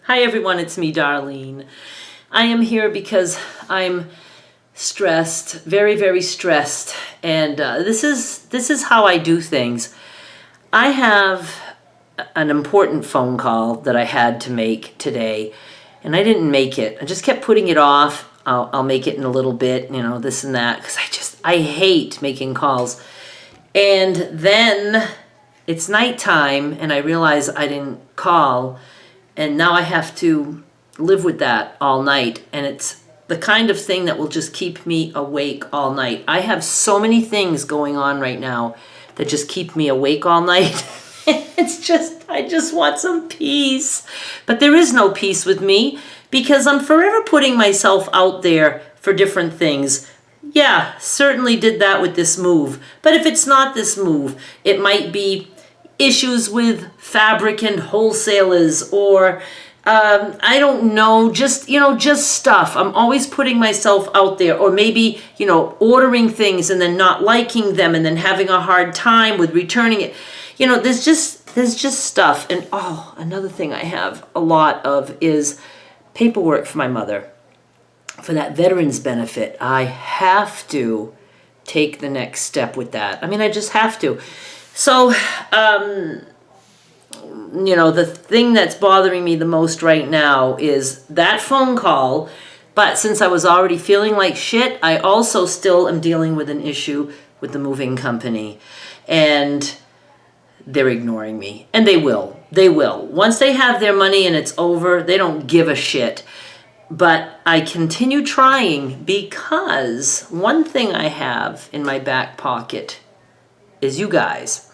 Hi everyone, it's me, Darlene. I am here because I'm stressed, very, very stressed, and this is how I do things. I have an important phone call that I had to make today, and I didn't make it. I just kept putting it off. I'll make it in a little bit, this and that, because I hate making calls. And then it's nighttime, and I realize I didn't call. And now I have to live with that all night. And it's the kind of thing that will just keep me awake all night. I have so many things going on right now that just keep me awake all night. I just want some peace. But there is no peace with me because I'm forever putting myself out there for different things. Yeah, certainly did that with this move. But if it's not this move, it might be issues with fabric and wholesalers, or I don't know, just stuff. I'm always putting myself out there, or maybe, ordering things and then not liking them and then having a hard time with returning it. There's just stuff. And another thing I have a lot of is paperwork for my mother. For that veterans benefit, I have to take the next step with that. I just have to. So, the thing that's bothering me the most right now is that phone call. But since I was already feeling like shit, I also still am dealing with an issue with the moving company. And they're ignoring me. And they will. They will. Once they have their money and it's over, they don't give a shit. But I continue trying because one thing I have in my back pocket is you guys.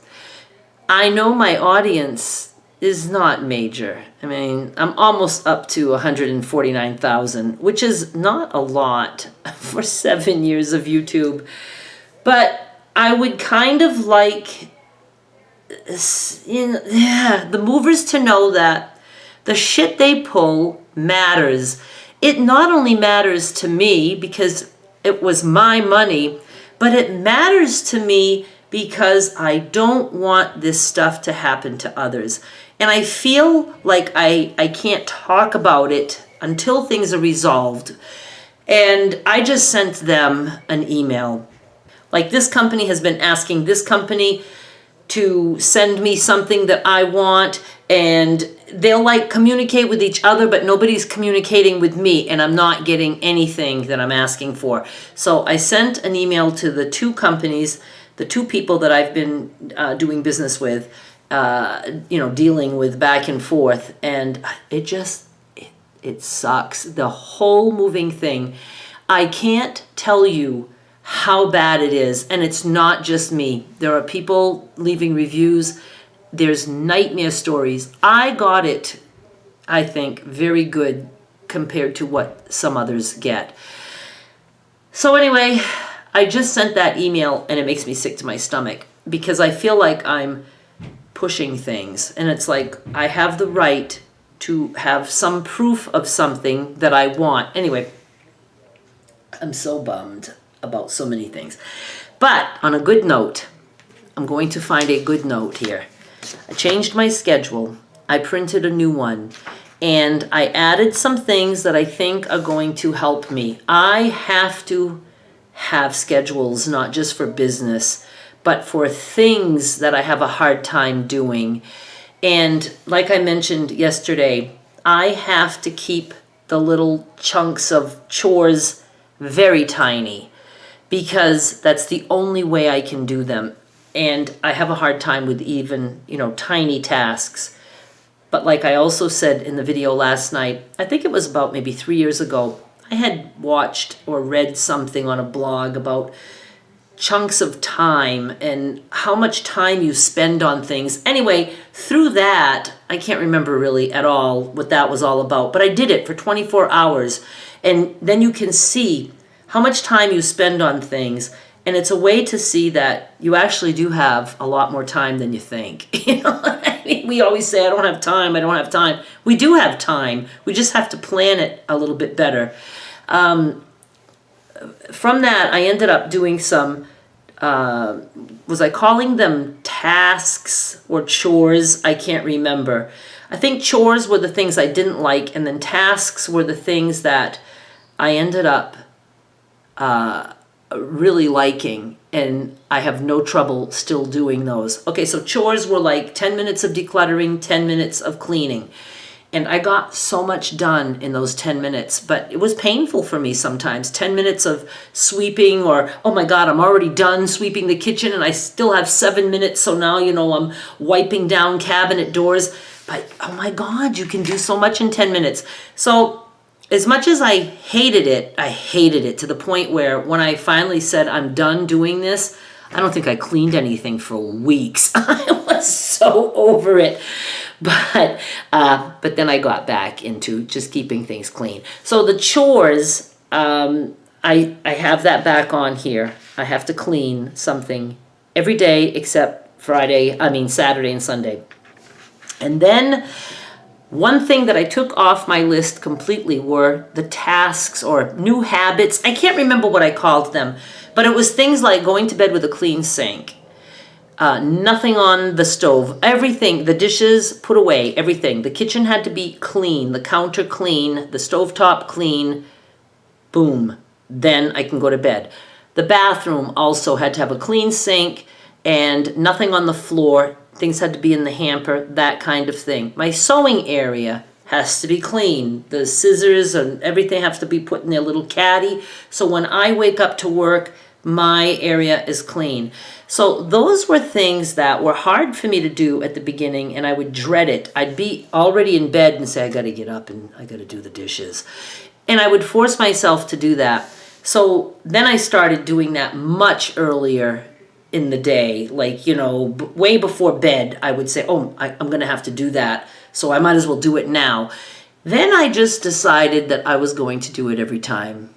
I know my audience is not major. I'm almost up to 149,000, which is not a lot for 7 years of YouTube. But I would kind of like the movers to know that the shit they pull matters. It not only matters to me because it was my money, but it matters to me because I don't want this stuff to happen to others. And I feel like I can't talk about it until things are resolved. And I just sent them an email. Like, this company has been asking this company to send me something that I want, and they'll communicate with each other, but nobody's communicating with me, and I'm not getting anything that I'm asking for. So I sent an email to the two companies, the two people that I've been doing business with, dealing with back and forth, and it sucks. The whole moving thing. I can't tell you how bad it is, and it's not just me. There are people leaving reviews. There's nightmare stories. I got it, I think, very good compared to what some others get. So anyway, I just sent that email, and it makes me sick to my stomach because I feel like I'm pushing things. And it's like I have the right to have some proof of something that I want. Anyway, I'm so bummed about so many things. But on a good note, I'm going to find a good note here. I changed my schedule. I printed a new one. And I added some things that I think are going to help me. I have to have schedules, not just for business, but for things that I have a hard time doing. And like I mentioned yesterday, I have to keep the little chunks of chores very tiny because that's the only way I can do them. And I have a hard time with even, tiny tasks. But like I also said in the video last night, I think it was about maybe 3 years ago, I had watched or read something on a blog about chunks of time and how much time you spend on things. Anyway, through that, I can't remember really at all what that was all about, but I did it for 24 hours. And then you can see how much time you spend on things. And it's a way to see that you actually do have a lot more time than you think. We always say, I don't have time. We do have time. We just have to plan it a little bit better. From that, I ended up doing some was I calling them tasks or chores? I can't remember. I think chores were the things I didn't like, and then tasks were the things that I ended up really liking, and I have no trouble still doing those. Okay, so chores were like 10 minutes of decluttering, 10 minutes of cleaning. And I got so much done in those 10 minutes, but it was painful for me sometimes. 10 minutes of sweeping, or, oh my God, I'm already done sweeping the kitchen and I still have 7 minutes. So now, I'm wiping down cabinet doors. But oh my God, you can do so much in 10 minutes. So as much as I hated it to the point where when I finally said I'm done doing this, I don't think I cleaned anything for weeks. I was so over it. But then I got back into just keeping things clean. So the chores, I have that back on here. I have to clean something every day except Saturday and Sunday. And then one thing that I took off my list completely were the tasks or new habits. I can't remember what I called them, but it was things like going to bed with a clean sink. Nothing on the stove, everything, the dishes put away, everything. The kitchen had to be clean, the counter clean, the stovetop clean, boom, then I can go to bed. The bathroom also had to have a clean sink and nothing on the floor. Things had to be in the hamper, that kind of thing. My sewing area has to be clean. The scissors and everything have to be put in their little caddy. So when I wake up to work, my area is clean. So those were things that were hard for me to do at the beginning, and I would dread it. I'd be already in bed and say, I got to get up and I got to do the dishes. And I would force myself to do that. So then I started doing that much earlier in the day, like, way before bed. I would say, I'm going to have to do that, so I might as well do it now. Then I just decided that I was going to do it every time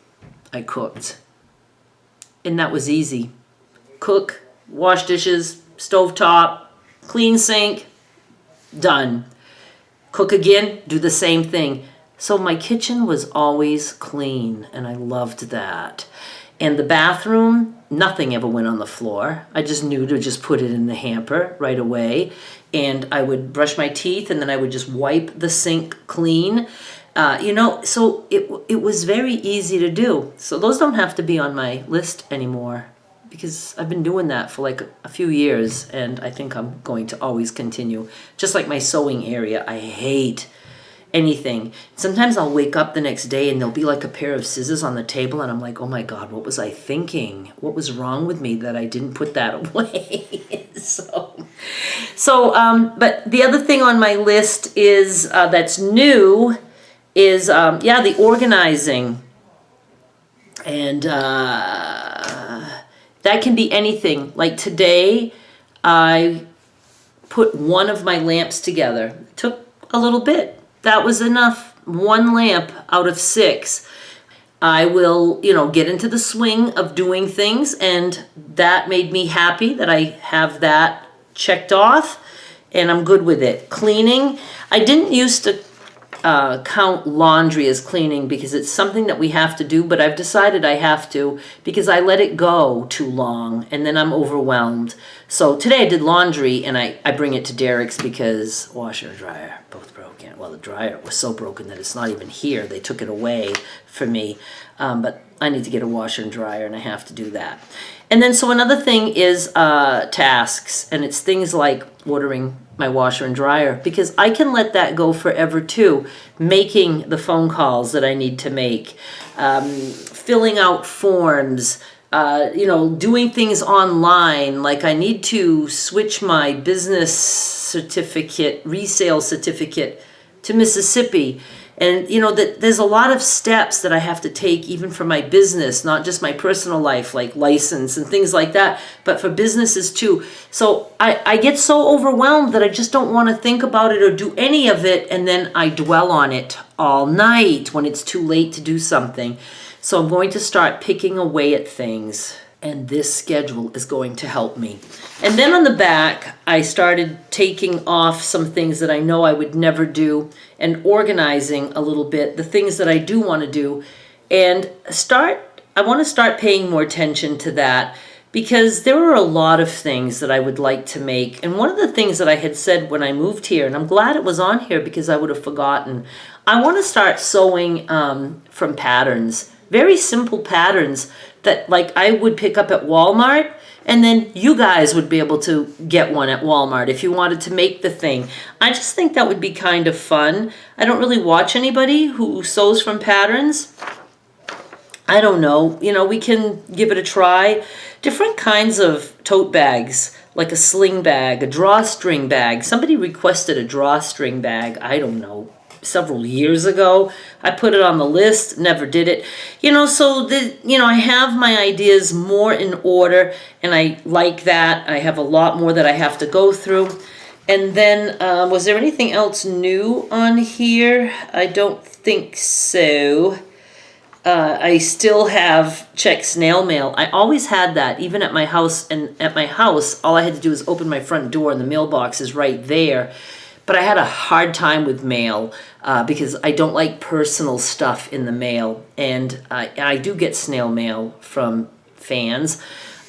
I cooked. And that was easy. Cook, wash dishes, stovetop, clean sink, done. Cook again, do the same thing. So my kitchen was always clean, and I loved that. And the bathroom, nothing ever went on the floor. I just knew to just put it in the hamper right away. And I would brush my teeth, and then I would just wipe the sink clean. So it was very easy to do. So those don't have to be on my list anymore because I've been doing that for like a few years, and I think I'm going to always continue. Just like my sewing area, I hate anything. Sometimes I'll wake up the next day and there'll be like a pair of scissors on the table, and I'm like, oh my God, what was I thinking? What was wrong with me that I didn't put that away? But the other thing on my list is that's new is, the organizing. And that can be anything. Like today, I put one of my lamps together. It took a little bit. That was enough. One lamp out of 6. I will, get into the swing of doing things, and that made me happy that I have that checked off, and I'm good with it. Cleaning, I didn't used to count laundry as cleaning because it's something that we have to do, but I've decided I have to because I let it go too long and then I'm overwhelmed. So today I did laundry, and I bring it to Derek's because washer and dryer both broken. Well, the dryer was so broken that it's not even here. They took it away for me, but I need to get a washer and dryer, and I have to do that. And then so another thing is tasks, and it's things like ordering my washer and dryer, because I can let that go forever too. Making the phone calls that I need to make, filling out forms, doing things online. Like I need to switch my business certificate, resale certificate to Mississippi. And, that there's a lot of steps that I have to take even for my business, not just my personal life, like license and things like that, but for businesses too. So I get so overwhelmed that I just don't want to think about it or do any of it. And then I dwell on it all night when it's too late to do something. So I'm going to start picking away at things, and this schedule is going to help me. And then on the back, I started taking off some things that I know I would never do and organizing a little bit the things that I do want to do, and I want to start paying more attention to that, because there are a lot of things that I would like to make. And one of the things that I had said when I moved here, and I'm glad it was on here because I would have forgotten, I want to start sewing from patterns, very simple patterns that like I would pick up at Walmart, and then you guys would be able to get one at Walmart if you wanted to make the thing. I just think that would be kind of fun. I don't really watch anybody who sews from patterns. I don't know, we can give it a try. Different kinds of tote bags, like a sling bag, a drawstring bag. Somebody requested a drawstring bag, I don't know, several years ago. I put it on the list, never did it. So I have my ideas more in order, and I like that. I have a lot more that I have to go through. And then, was there anything else new on here? I don't think so. I still have check snail mail. I always had that, even at my house. And at my house, all I had to do was open my front door and the mailbox is right there. But I had a hard time with mail because I don't like personal stuff in the mail. And I do get snail mail from fans.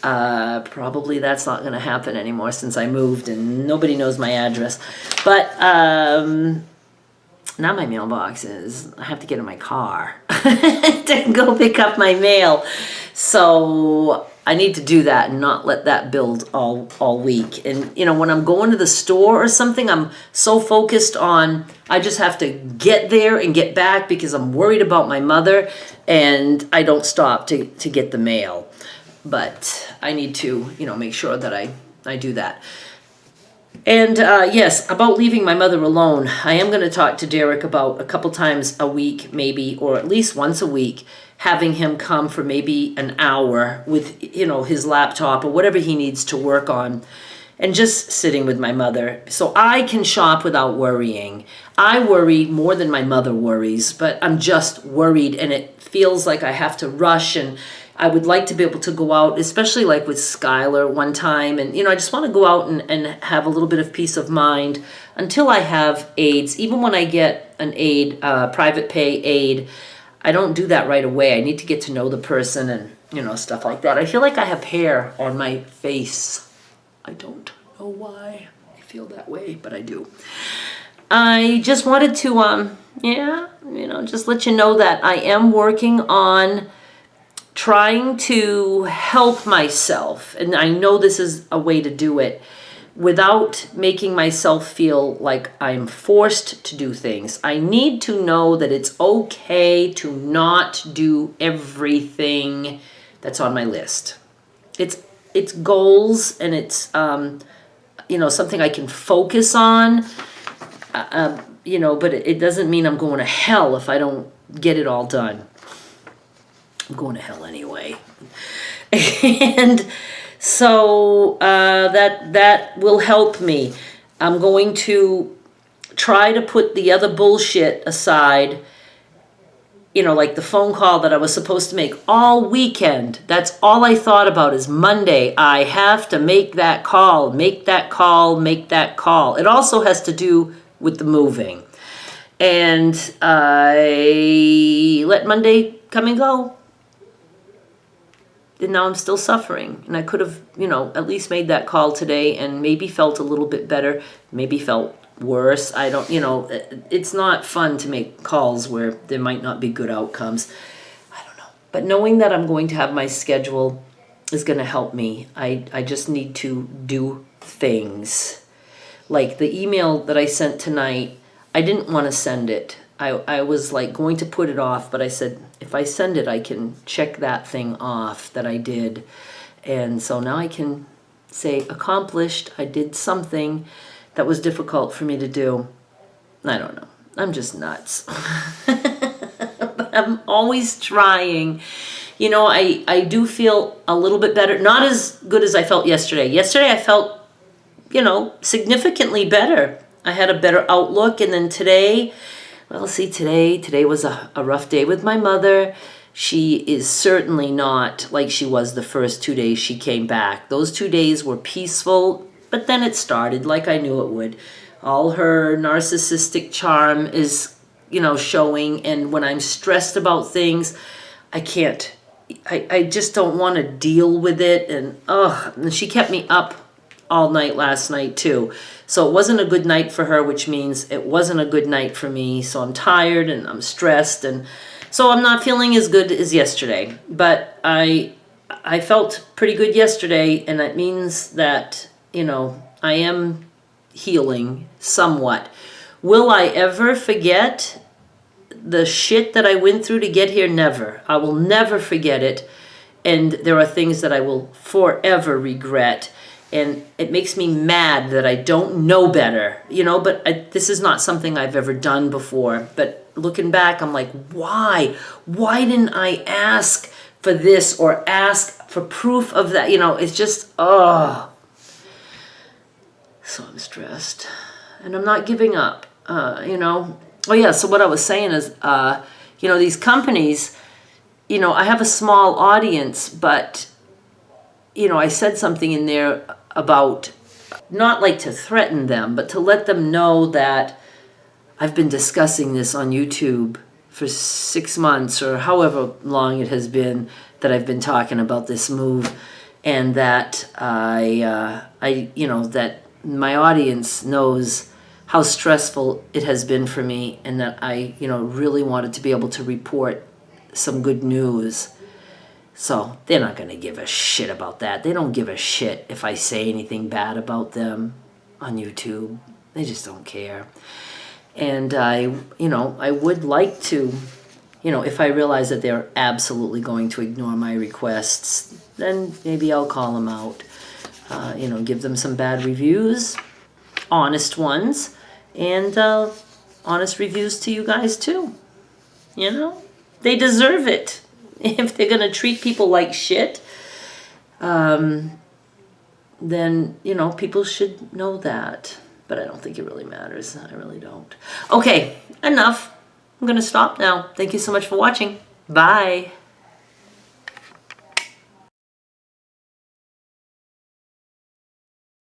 Probably that's not going to happen anymore since I moved and nobody knows my address. But now my mailbox is, I have to get in my car to go pick up my mail. So I need to do that and not let that build all week. And, when I'm going to the store or something, I'm so focused on, I just have to get there and get back because I'm worried about my mother, and I don't stop to get the mail. But I need to, make sure that I do that. And yes, about leaving my mother alone, I am going to talk to Derek about a couple times a week, maybe, or at least once a week, having him come for maybe an hour with, his laptop or whatever he needs to work on, and just sitting with my mother so I can shop without worrying. I worry more than my mother worries, but I'm just worried, and it feels like I have to rush, and I would like to be able to go out, especially like with Skylar one time. And, I just want to go out and have a little bit of peace of mind until I have aids. Even when I get an aid, private pay aid, I don't do that right away. I need to get to know the person and, stuff like that. I feel like I have hair on my face. I don't know why I feel that way, but I do. I just wanted to, just let you know that I am working on trying to help myself, and I know this is a way to do it, without making myself feel like I'm forced to do things. I need to know that it's okay to not do everything that's on my list. It's goals, and it's something I can focus on, but it doesn't mean I'm going to hell if I don't get it all done. I'm going to hell anyway. And so that will help me. I'm going to try to put the other bullshit aside, like the phone call that I was supposed to make all weekend. That's all I thought about is Monday. I have to make that call, make that call, make that call. It also has to do with the moving. And I let Monday come and go. And now I'm still suffering. And I could have, at least made that call today and maybe felt a little bit better, maybe felt worse. I don't, it's not fun to make calls where there might not be good outcomes. I don't know. But knowing that I'm going to have my schedule is going to help me. I just need to do things. Like the email that I sent tonight, I didn't want to send it. I was like going to put it off, but I said, if I send it, I can check that thing off that I did. And so now I can say, accomplished. I did something that was difficult for me to do. I don't know. I'm just nuts. But I'm always trying. I do feel a little bit better. Not as good as I felt yesterday. Yesterday I felt, significantly better. I had a better outlook. And then today, today was a rough day with my mother. She is certainly not like she was the first 2 days she came back. Those 2 days were peaceful, but then it started like I knew it would. All her narcissistic charm is, showing. And when I'm stressed about things, I can't I just don't want to deal with it. And she kept me up all night last night too. So it wasn't a good night for her, which means it wasn't a good night for me. So I'm tired and I'm stressed, and so I'm not feeling as good as yesterday. But I felt pretty good yesterday, and that means that, I am healing somewhat. Will I ever forget the shit that I went through to get here? Never. I will never forget it. And there are things that I will forever regret. And it makes me mad that I don't know better, but this is not something I've ever done before. But looking back, I'm like, why? Why didn't I ask for this or ask for proof of that? It's just, So I'm stressed. And I'm not giving up, Oh yeah, so what I was saying is, these companies, I have a small audience, but, I said something in there about not like to threaten them, but to let them know that I've been discussing this on YouTube for 6 months or however long it has been that I've been talking about this move, and that that my audience knows how stressful it has been for me, and that I, really wanted to be able to report some good news. So they're not going to give a shit about that. They don't give a shit if I say anything bad about them on YouTube. They just don't care. And I would like to, if I realize that they're absolutely going to ignore my requests, then maybe I'll call them out. Give them some bad reviews, honest ones, and honest reviews to you guys too. They deserve it. If they're going to treat people like shit, then, people should know that. But I don't think it really matters. I really don't. Okay, enough. I'm going to stop now. Thank you so much for watching. Bye.